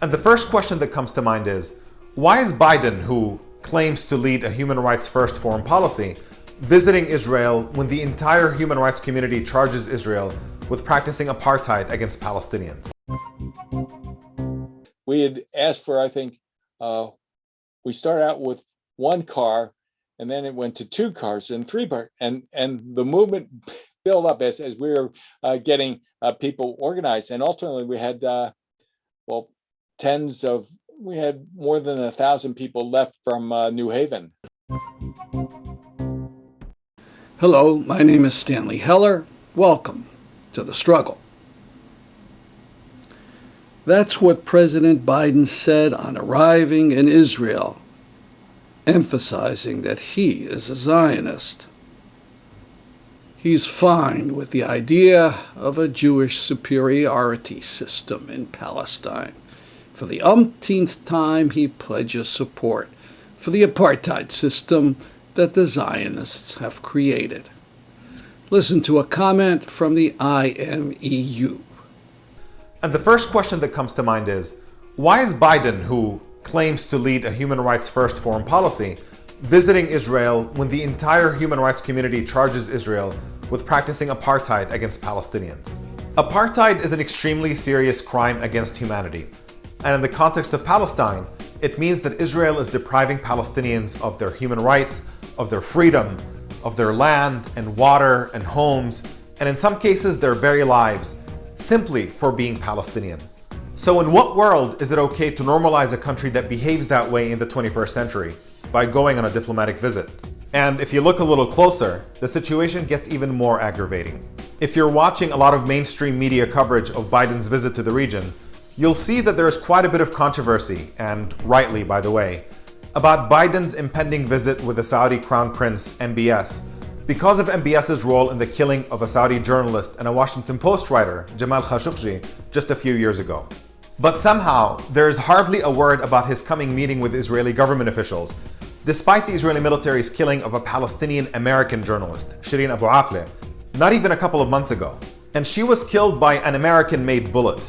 And the first question that comes to mind is, why is Biden, who claims to lead a human rights first foreign policy, visiting Israel when the entire human rights community charges Israel with practicing apartheid against Palestinians? We had asked for, I think, we started out with one car, and then it went to two cars and three cars, and the movement built up as we were getting people organized, and ultimately we had we had more than 1,000 people left from New Haven. Hello, my name is Stanley Heller. Welcome to The Struggle. That's what President Biden said on arriving in Israel, emphasizing that he is a Zionist. He's fine with the idea of a Jewish superiority system in Palestine. For the umpteenth time, he pledges support for the apartheid system that the Zionists have created. Listen to a comment from the IMEU. And the first question that comes to mind is, why is Biden, who claims to lead a human rights first foreign policy, visiting Israel when the entire human rights community charges Israel with practicing apartheid against Palestinians? Apartheid is an extremely serious crime against humanity. And in the context of Palestine, it means that Israel is depriving Palestinians of their human rights, of their freedom, of their land and water and homes, and in some cases their very lives, simply for being Palestinian. So in what world is it okay to normalize a country that behaves that way in the 21st century by going on a diplomatic visit? And if you look a little closer, the situation gets even more aggravating. If you're watching a lot of mainstream media coverage of Biden's visit to the region, you'll see that there is quite a bit of controversy, and rightly by the way, about Biden's impending visit with the Saudi Crown Prince MBS because of MBS's role in the killing of a Saudi journalist and a Washington Post writer, Jamal Khashoggi, just a few years ago. But somehow, there is hardly a word about his coming meeting with Israeli government officials, despite the Israeli military's killing of a Palestinian-American journalist, Shireen Abu Akleh, not even a couple of months ago. And she was killed by an American-made bullet,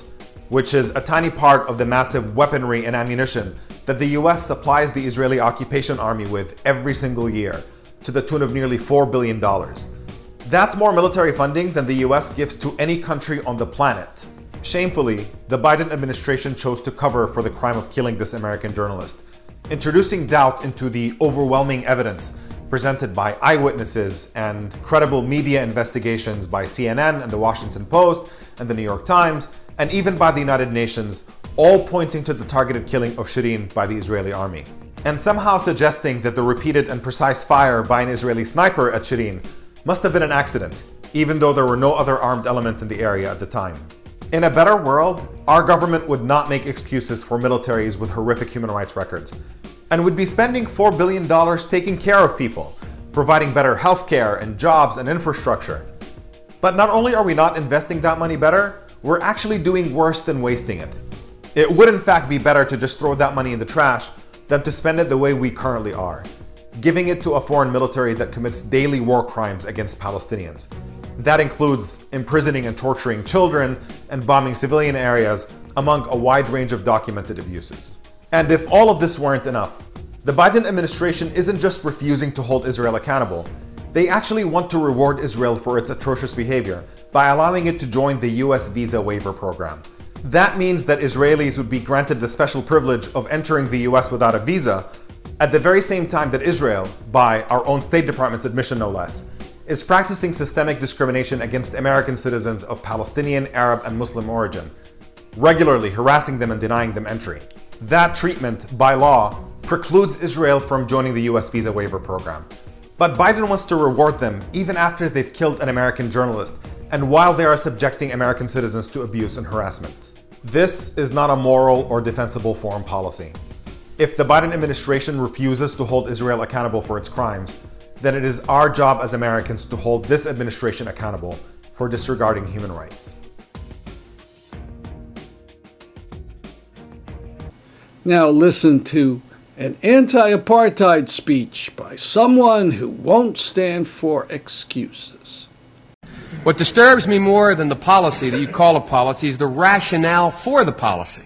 which is a tiny part of the massive weaponry and ammunition that the US supplies the Israeli occupation army with every single year, to the tune of nearly $4 billion. That's more military funding than the US gives to any country on the planet. Shamefully, the Biden administration chose to cover for the crime of killing this American journalist, introducing doubt into the overwhelming evidence presented by eyewitnesses and credible media investigations by CNN and the Washington Post and the New York Times, and even by the United Nations, all pointing to the targeted killing of Shireen by the Israeli army. And somehow suggesting that the repeated and precise fire by an Israeli sniper at Shireen must have been an accident, even though there were no other armed elements in the area at the time. In a better world, our government would not make excuses for militaries with horrific human rights records, and would be spending $4 billion taking care of people, providing better healthcare and jobs and infrastructure. But not only are we not investing that money better, we're actually doing worse than wasting it. It would in fact be better to just throw that money in the trash than to spend it the way we currently are, giving it to a foreign military that commits daily war crimes against Palestinians. That includes imprisoning and torturing children and bombing civilian areas, among a wide range of documented abuses. And if all of this weren't enough, the Biden administration isn't just refusing to hold Israel accountable, they actually want to reward Israel for its atrocious behavior by allowing it to join the US visa waiver program. That means that Israelis would be granted the special privilege of entering the US without a visa, at the very same time that Israel, by our own State Department's admission no less, is practicing systemic discrimination against American citizens of Palestinian, Arab, and Muslim origin, regularly harassing them and denying them entry. That treatment, by law, precludes Israel from joining the US visa waiver program. But Biden wants to reward them even after they've killed an American journalist and while they are subjecting American citizens to abuse and harassment. This is not a moral or defensible foreign policy. If the Biden administration refuses to hold Israel accountable for its crimes, then it is our job as Americans to hold this administration accountable for disregarding human rights. Now listen to an anti-apartheid speech by someone who won't stand for excuses. What disturbs me more than the policy that you call a policy is the rationale for the policy.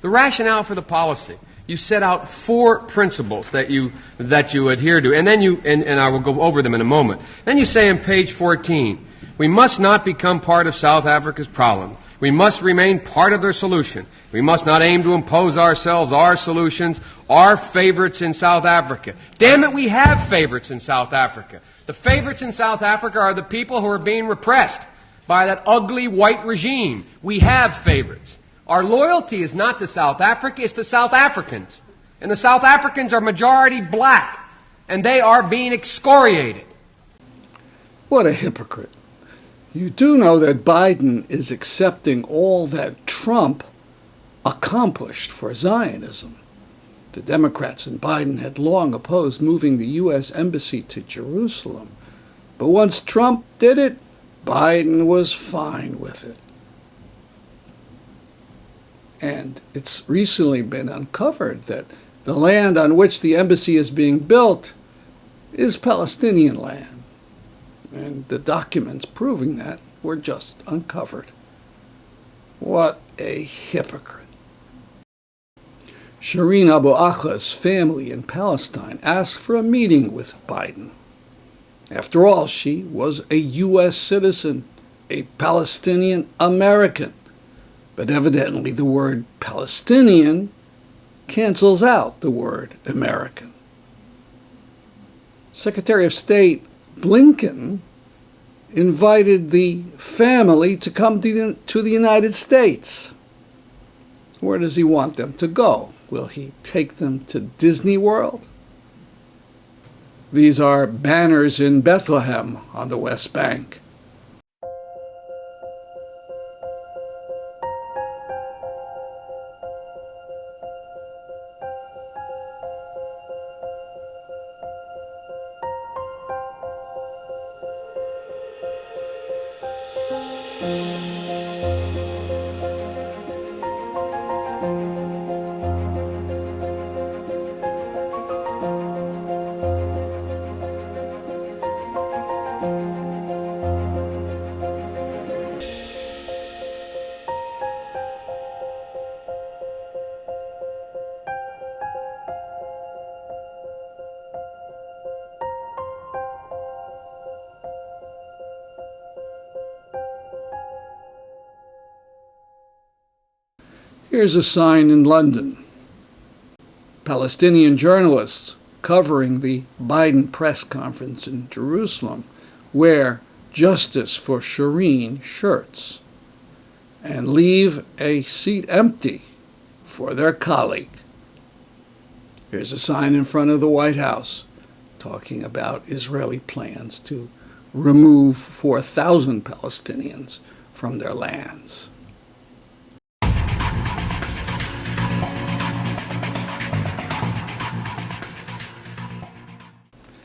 The rationale for the policy. You set out 4 principles that you adhere to, and then and I will go over them in a moment. Then you say on page 14, we must not become part of South Africa's problem. We must remain part of their solution. We must not aim to impose ourselves, our solutions, our favorites in South Africa. Damn it, we have favorites in South Africa. The favorites in South Africa are the people who are being repressed by that ugly white regime. We have favorites. Our loyalty is not to South Africa, it's to South Africans. And the South Africans are majority black, and they are being excoriated. What a hypocrite. You do know that Biden is accepting all that Trump accomplished for Zionism. The Democrats and Biden had long opposed moving the U.S. Embassy to Jerusalem. But once Trump did it, Biden was fine with it. And it's recently been uncovered that the land on which the embassy is being built is Palestinian land. And the documents proving that were just uncovered. What a hypocrite. Shireen Abu Akla's family in Palestine asked for a meeting with Biden. After all, she was a U.S. citizen, a Palestinian American. But evidently the word Palestinian cancels out the word American. Secretary of State Blinken invited the family to come to the United States. Where does he want them to go? Will he take them to Disney World? These are banners in Bethlehem on the West Bank. Here's a sign in London. Palestinian journalists covering the Biden press conference in Jerusalem wear Justice for Shireen shirts and leave a seat empty for their colleague. Here's a sign in front of the White House talking about Israeli plans to remove 4,000 Palestinians from their lands.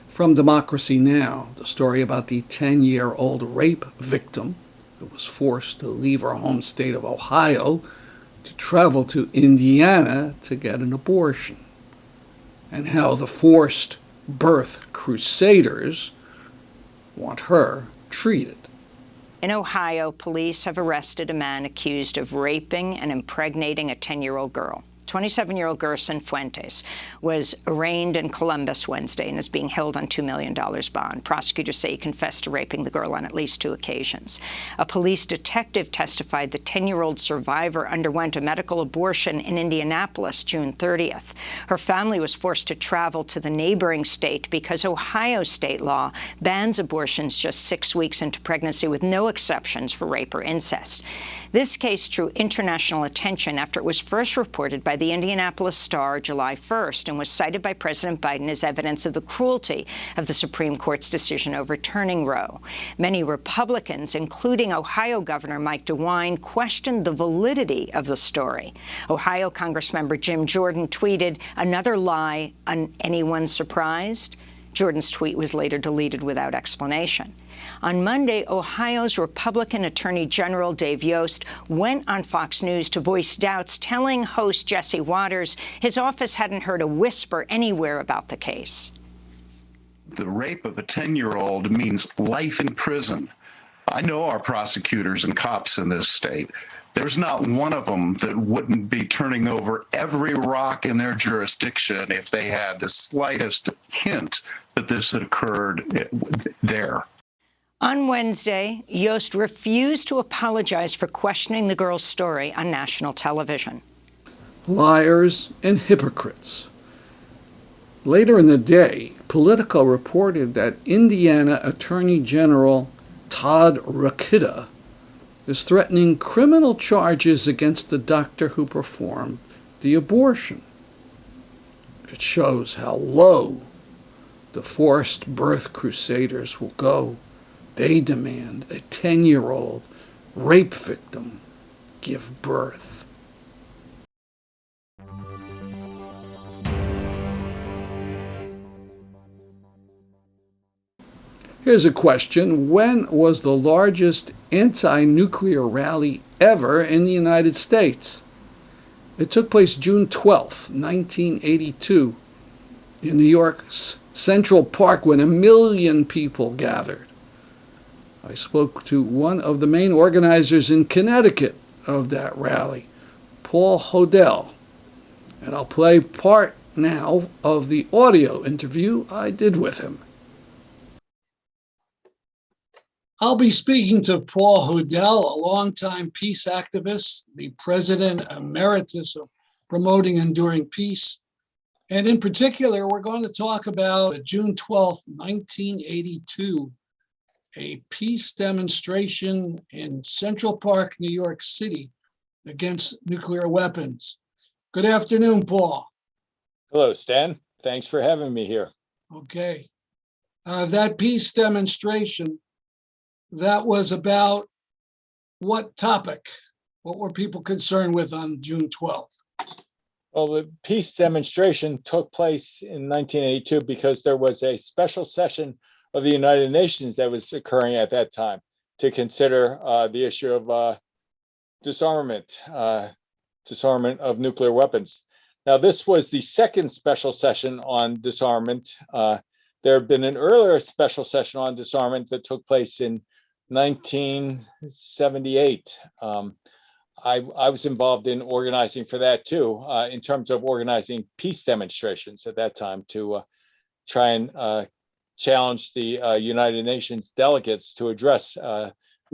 From Democracy Now!, the story about the 10-year-old rape victim who was forced to leave her home state of Ohio to travel to Indiana to get an abortion, and how the Forced Birth Crusaders want her treated. In Ohio, police have arrested a man accused of raping and impregnating a 10-year-old girl. 27-year-old Gerson Fuentes was arraigned in Columbus Wednesday and is being held on $2 million bond. Prosecutors say he confessed to raping the girl on at least 2 occasions. A police detective testified the 10-year-old survivor underwent a medical abortion in Indianapolis June 30th. Her family was forced to travel to the neighboring state because Ohio state law bans abortions just 6 weeks into pregnancy with no exceptions for rape or incest. This case drew international attention after it was first reported by the Indianapolis Star July 1st and was cited by President Biden as evidence of the cruelty of the Supreme Court's decision overturning Roe. Many Republicans, including Ohio Governor Mike DeWine, questioned the validity of the story. Ohio Congressmember Jim Jordan tweeted, "Another lie, anyone surprised?" Jordan's tweet was later deleted without explanation. On Monday, Ohio's Republican Attorney General Dave Yost went on Fox News to voice doubts, telling host Jesse Waters his office hadn't heard a whisper anywhere about the case. The rape of a 10-year-old means life in prison. I know our prosecutors and cops in this state. there's not one of them that wouldn't be turning over every rock in their jurisdiction if they had the slightest hint that this had occurred there. On Wednesday, Yost refused to apologize for questioning the girl's story on national television. Liars and hypocrites. Later in the day, Politico reported that Indiana Attorney General Todd Rokita is threatening criminal charges against the doctor who performed the abortion. It shows how low the Forced Birth Crusaders will go. They demand a 10-year-old rape victim give birth. Here's a question. When was the largest anti-nuclear rally ever in the United States? It took place June 12th, 1982, in New York's Central Park when 1 million people gathered. I spoke to one of the main organizers in Connecticut of that rally, Paul Hodel, and I'll play part now of the audio interview I did with him. I'll be speaking to Paul Hodel, a longtime peace activist, the president emeritus of Promoting Enduring Peace. And in particular, we're going to talk about June 12th, 1982, a peace demonstration in Central Park, New York City, against nuclear weapons. Good afternoon, Paul. Hello, Stan. Thanks for having me here. Okay. That peace demonstration, that was about what topic? What were people concerned with on June 12th? Well, the peace demonstration took place in 1982 because there was a special session of the United Nations that was occurring at that time to consider the issue of disarmament of nuclear weapons. Now, this was the second special session on disarmament. There had been an earlier special session on disarmament that took place in 1978. I was involved in organizing for that too, in terms of organizing peace demonstrations at that time to try and challenge the United Nations delegates to address the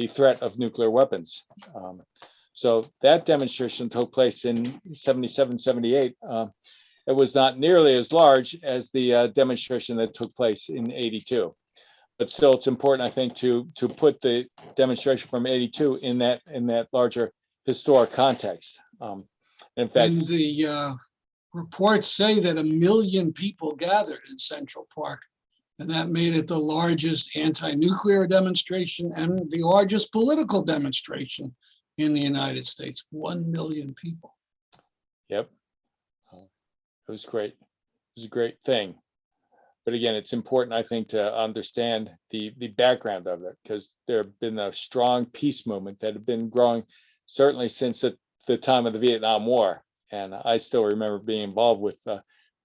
threat of nuclear weapons. So that demonstration took place in 77, 78. It was not nearly as large as the demonstration that took place in 82. But still, it's important, I think, to put the demonstration from 82 in that larger historic context. In fact, And the reports say that 1 million people gathered in Central Park, and that made it the largest anti-nuclear demonstration and the largest political demonstration in the United States. 1 million people. yep, it was great. It was a great thing. But again, it's important, I think, to understand the background of it, because there have been a strong peace movement that had been growing certainly since the time of the Vietnam War. And I still remember being involved with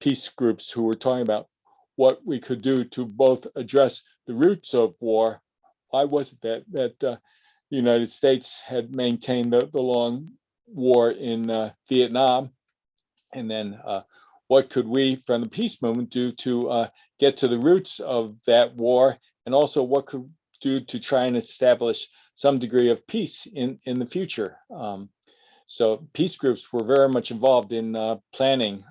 peace groups who were talking about what we could do to both address the roots of war. Why was it that the United States had maintained the long war in Vietnam? And then what could we from the peace movement do to get to the roots of that war, and also what could do to try and establish some degree of peace in the future. So peace groups were very much involved in planning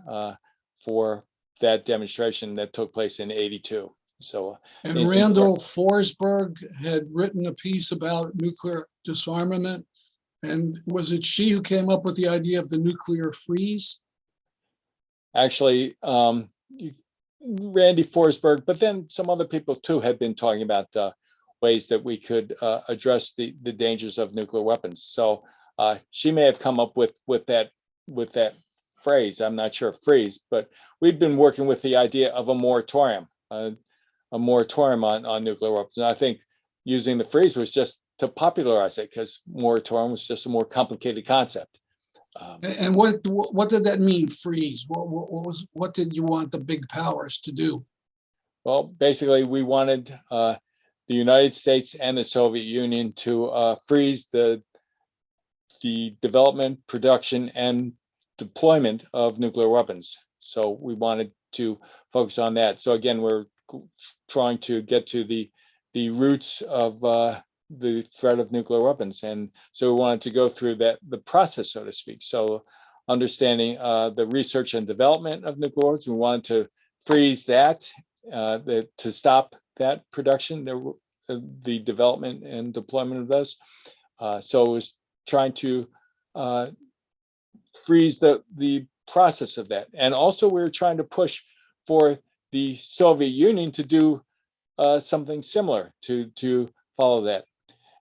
for that demonstration that took place in 82. So, And Randall Forsberg had written a piece about nuclear disarmament. And was it she who came up with the idea of the nuclear freeze? actually, Randy Forsberg, but then some other people too had been talking about ways that we could address the dangers of nuclear weapons. So she may have come up with that phrase. I'm not sure, freeze, but we've been working with the idea of a moratorium on nuclear weapons. And I think using the freeze was just to popularize it, because moratorium was just a more complicated concept. And what did that mean, freeze? What did you want the big powers to do? Well, basically, we wanted the United States and the Soviet Union to freeze the the development, production, and deployment of nuclear weapons. So we wanted to focus on that. So again, we're trying to get to the roots of the threat of nuclear weapons, and so we wanted to go through the process, so to speak. So understanding the research and development of nuclear weapons, we wanted to freeze that, to stop that production, the development and deployment of those. So it was trying to freeze the process of that. And also we were trying to push for the Soviet Union to do something similar, to follow that.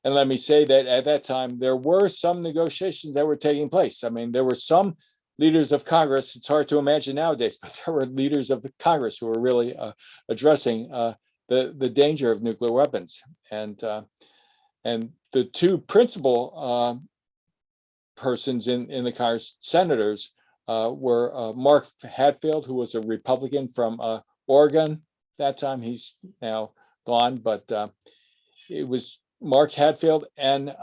And let me say that at that time, there were some negotiations that were taking place. I mean, there were some leaders of Congress, it's hard to imagine nowadays, but there were leaders of Congress who were really addressing the danger of nuclear weapons. And the two principal persons in the Congress, senators, were Mark Hatfield, who was a Republican from Oregon. That time, he's now gone, but it was Mark Hatfield and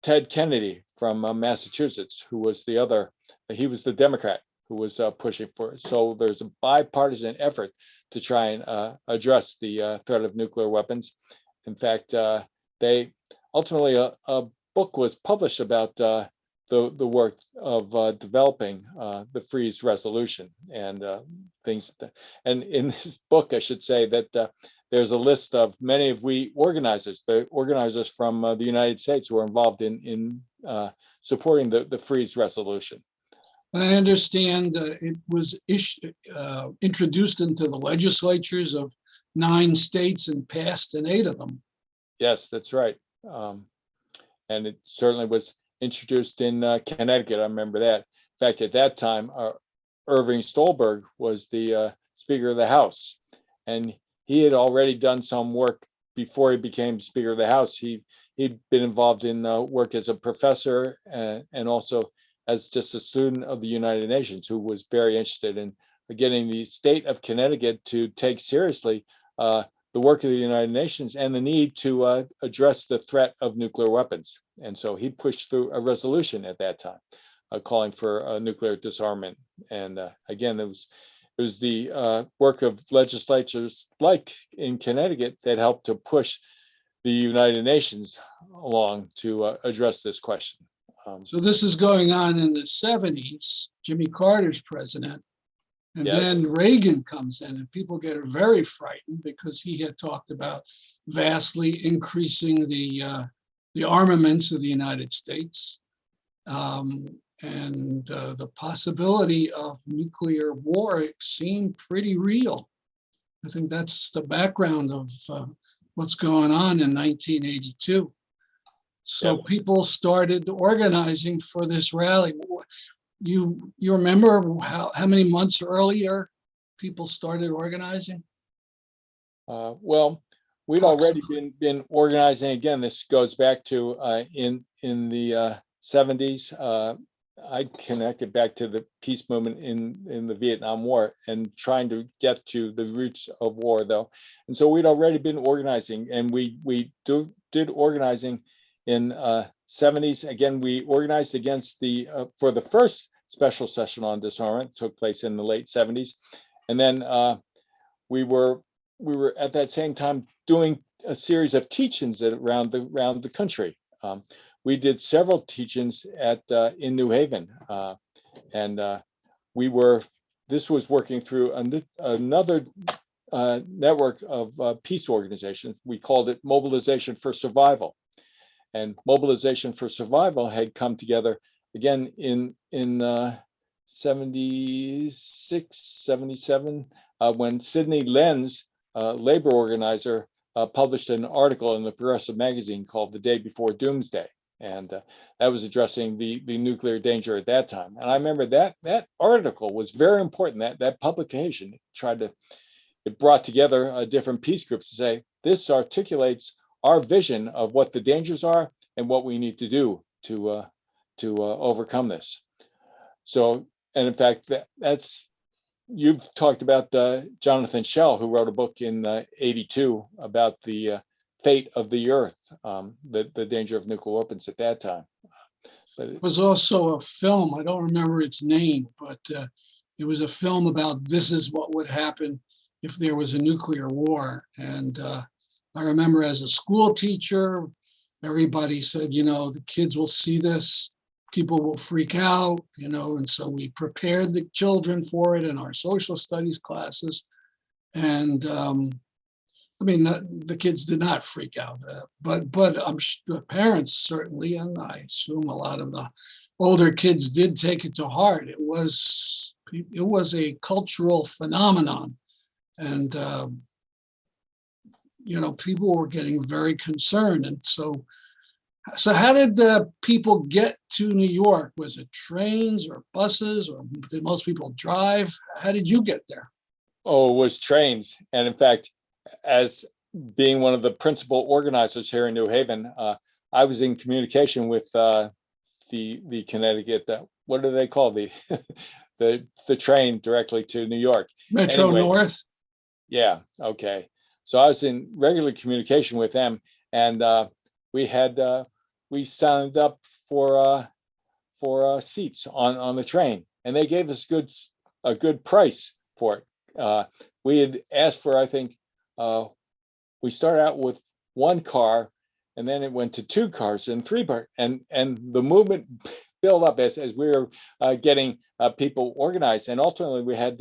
Ted Kennedy from Massachusetts, who was the other. He was the Democrat who was pushing for it. So there's a bipartisan effort to try and address the threat of nuclear weapons. In fact, they ultimately a book was published about the work of developing the freeze resolution and things. And in this book, I should say that there's a list of many of the organizers from the United States who were involved in supporting the freeze resolution. I understand it was introduced into the legislatures of 9 states and passed in 8 of them. Yes, that's right. And it certainly was introduced in Connecticut. I remember that. In fact, at that time, Irving Stolberg was the Speaker of the House, and he had already done some work before he became Speaker of the House. He'd been involved in work as a professor and also as just a student of the United Nations, who was very interested in getting the state of Connecticut to take seriously the work of the United Nations and the need to address the threat of nuclear weapons. And so he pushed through a resolution at that time, calling for nuclear disarmament. And again, it was the work of legislatures like in Connecticut that helped to push the United Nations along to address this question. So this is going on in the 70s. Jimmy Carter's president. And Yes. then Reagan comes in, and people get very frightened because he had talked about vastly increasing the armaments of the United States, and the possibility of nuclear war seemed pretty real. I think that's the background of what's going on in 1982. So Yep. people started organizing for this rally. You remember how many months earlier people started organizing? Well, we'd already been organizing. Again, this goes back to in the 70s. I connected back to the peace movement in the Vietnam War and trying to get to the roots of war, though. And so we'd already been organizing, and we did organizing in 70s. Again, we organized against for the first special session on disarmament, took place in the late 70s. And then we were at that same time doing a series of teach-ins around the country. We did several teach-ins in New Haven. And this was working through another network of peace organizations. We called it Mobilization for Survival. And Mobilization for Survival had come together again in 76, 77, when Sidney Lenz, labor organizer, published an article in the Progressive magazine called The Day Before Doomsday. And that was addressing the nuclear danger at that time. And I remember that article was very important. That publication it brought together different peace groups to say, this articulates our vision of what the dangers are and what we need to do to overcome this. So, and in fact, you've talked about Jonathan Schell, who wrote a book in '82 about the fate of the Earth, the danger of nuclear weapons at that time. But It was also a film, I don't remember its name, but it was a film about this is what would happen if there was a nuclear war. And I remember as a school teacher, everybody said, the kids will see this, people will freak out, and so we prepared the children for it in our social studies classes. And the kids did not freak out, but the parents certainly, and I assume a lot of the older kids did take it to heart. It was a cultural phenomenon, and people were getting very concerned. And so how did the people get to New York? Was it trains or buses, or did most people drive? How did you get there? Oh, it was trains. And in fact, as being one of the principal organizers here in New Haven, I was in communication with the Connecticut, what do they call the train directly to New York? Metro Anyway, North? Yeah, okay. So I was in regular communication with them, and we signed up for seats on the train, and they gave us a good price for it. We had asked for, I think, we started out with one car, and then it went to two cars and three cars, and the movement built up as we were getting people organized, and ultimately we had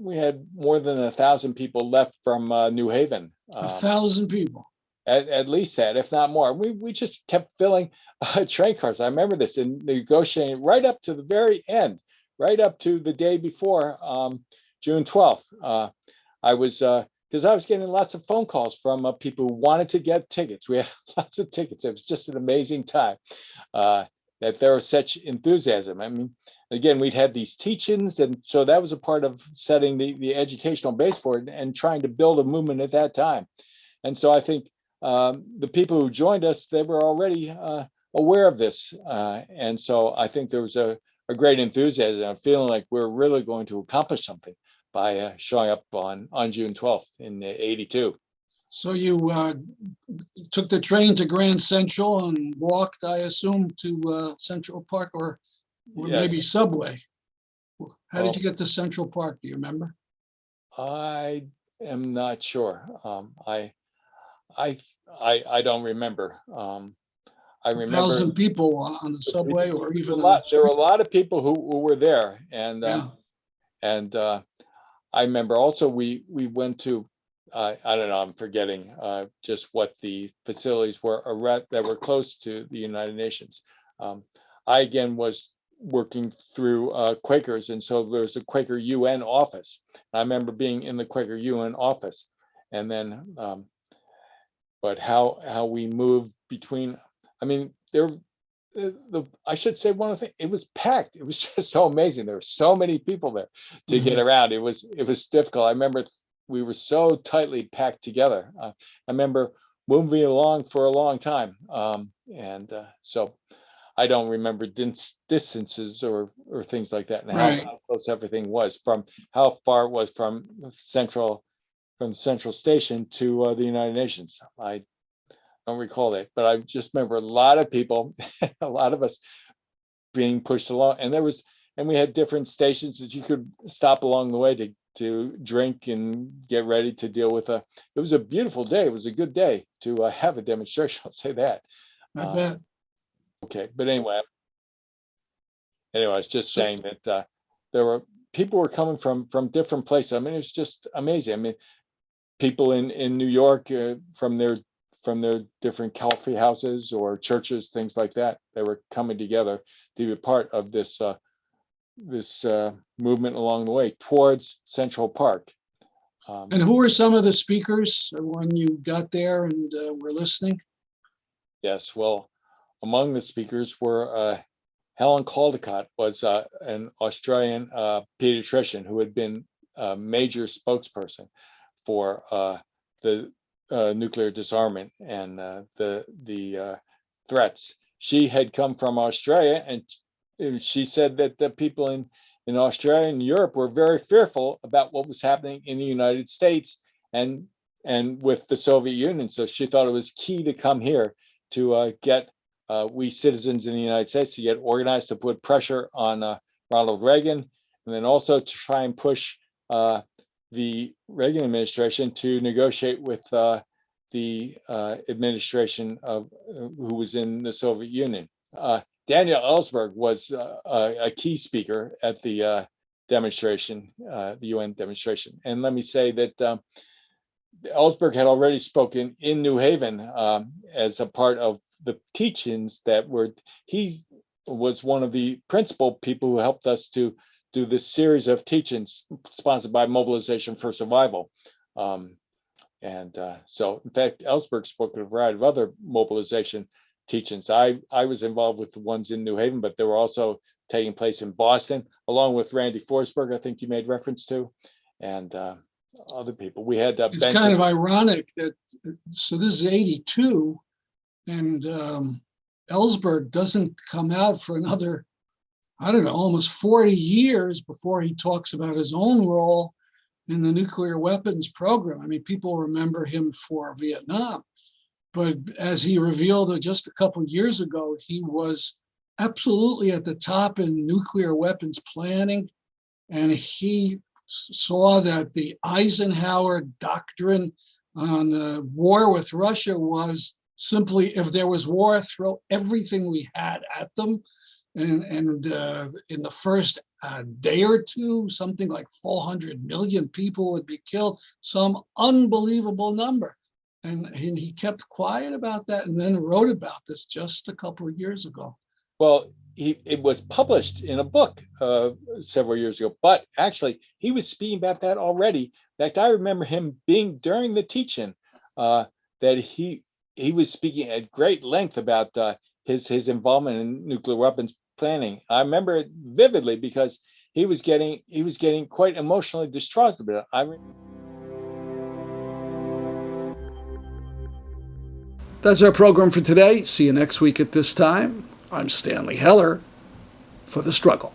we had more than 1,000 people left from New Haven. 1,000 people. At least that, if not more. We just kept filling train cars. I remember this and negotiating right up to the very end, right up to the day before June 12th. I was because I was getting lots of phone calls from people who wanted to get tickets. We had lots of tickets. It was just an amazing time that there was such enthusiasm. I mean, again, we'd had these teach-ins, and so that was a part of setting the educational base for it and trying to build a movement at that time. And so I think the people who joined us, they were already aware of this. And so I think there was a great enthusiasm. I'm feeling like we're really going to accomplish something by showing up on June 12th in '82. So you took the train to Grand Central and walked, I assume, to Central Park, or maybe Yes. subway. How did you get to Central Park? Do you remember? I am not sure. I don't remember. I remember 1,000 people on the subway, or even there were a lot of people who were there, and Yeah. and I remember also we went to I don't know, I'm forgetting just what the facilities were that were close to the United Nations. I again was working through Quakers, and so there's a Quaker UN office. I remember being in the Quaker UN office, and then but how we moved between, I mean, I should say one of the things, it was packed. It was just so amazing. There were so many people there to get around. It was difficult. I remember we were so tightly packed together. I remember moving along for a long time. So I don't remember distances or things like that, and how close everything was, from how far it was from Central Station to the United Nations. I don't recall that, but I just remember a lot of people, a lot of us being pushed along, and we had different stations that you could stop along the way to drink and get ready to deal with it was a beautiful day. It was a good day to have a demonstration. I'll say that. I bet. Okay, but anyway, I was just saying that people were coming from different places. I mean, it's just amazing. I mean, people in New York from their different coffee houses or churches, things like that. They were coming together to be a part of this movement along the way towards Central Park. And who were some of the speakers when you got there and were listening? Yes, well, among the speakers were Helen Caldecott, was an Australian pediatrician who had been a major spokesperson for the nuclear disarmament and the threats. She had come from Australia, and she said that the people in Australia and Europe were very fearful about what was happening in the United States and with the Soviet Union. So she thought it was key to come here to get we citizens in the United States to get organized to put pressure on Ronald Reagan, and then also to try and push the Reagan administration to negotiate with the administration of who was in the Soviet Union. Daniel Ellsberg was a key speaker at the demonstration, the UN demonstration. And let me say that Ellsberg had already spoken in New Haven as a part of the teach-ins that were, he was one of the principal people who helped us to do this series of teach-ins sponsored by Mobilization for Survival. So in fact, Ellsberg spoke at a variety of other mobilization teach-ins. I was involved with the ones in New Haven, but they were also taking place in Boston, along with Randy Forsberg, I think you made reference to, and other people. We had it's kind of ironic that, so this is 82, and Ellsberg doesn't come out for another, I don't know, almost 40 years before he talks about his own role in the nuclear weapons program. I mean, people remember him for Vietnam, but as he revealed just a couple of years ago, he was absolutely at the top in nuclear weapons planning, and he saw that the Eisenhower doctrine on war with Russia was simply, if there was war, throw everything we had at them. And in the first day or two, something like 400 million people would be killed, some unbelievable number. And he kept quiet about that and then wrote about this just a couple of years ago. Well, it was published in a book several years ago, but actually he was speaking about that already. In fact, I remember him being during the teach-in that he was speaking at great length about his involvement in nuclear weapons planning. I remember it vividly because he was getting quite emotionally distraught about it. That's our program for today. See you next week at this time. I'm Stanley Heller for The Struggle.